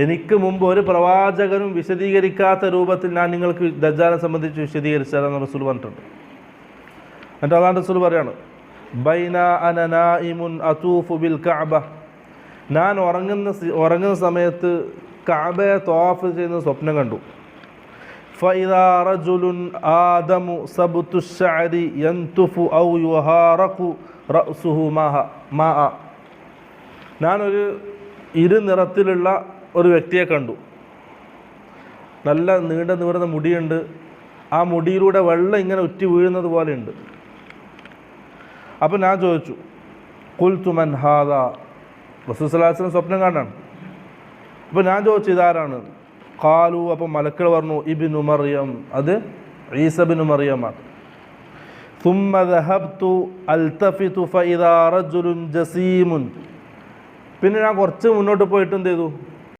എനിക്ക് മുമ്പ് ഒരു പ്രവാചകനും വിശദീകരിക്കാത്ത രൂപത്തിൽ ഞാൻ നിങ്ങൾക്ക് ദജ്ജാലിനെ സംബന്ധിച്ച് വിശദീകരിച്ചാലെന്ന് റസൂൽ പറഞ്ഞിട്ടുണ്ട്. എന്നിട്ട് അള്ളാഹു റസൂൽ പറയാണ്, ബൈന അന നായിമുൻ അതൂഫു ബിൽ കഅബ, ഞാൻ ഉറങ്ങുന്ന സമയത്ത് കഅബയെ തവാഫ് ചെയ്യുന്ന സ്വപ്നം കണ്ടു. ഫഇദാ റജുലുൻ ആദമു സബ്തു ശഅരി യൻതുഫു ഔ യുഹാറഖു റഅസുഹു മാഅ, ഞാനൊരു ഇരുനിറത്തിലുള്ള ഒരു വ്യക്തിയെ കണ്ടു. നല്ല നീണ്ട നിവർന്ന മുടിയുണ്ട്. ആ മുടിയിലൂടെ വെള്ളം ഇങ്ങനെ ഉറ്റി വീഴുന്നത് പോലെയുണ്ട്. അപ്പം ഞാൻ ചോദിച്ചു, ഖുൽതു മൻ ഹാദാ, റസൂൽ സ്വല്ലല്ലാഹു അലൈഹി വസല്ലം സ്വപ്നം കാണാണ്. അപ്പോൾ ഞാൻ ചോദിച്ചു ഇതാരാണ്? ഖാലു, അപ്പം മലക്കൾ പറഞ്ഞു, ഇബ്നു മറിയം, അത് ഈസ ഇബ്നു മറിയമാണ്. ثم ذهبت التفت فاذا رجل جسيم, പിന്നെ ഞാൻ കുറച്ച് മുന്നോട്ട് പോയിട്ട് എന്ത് ചെയ്തു,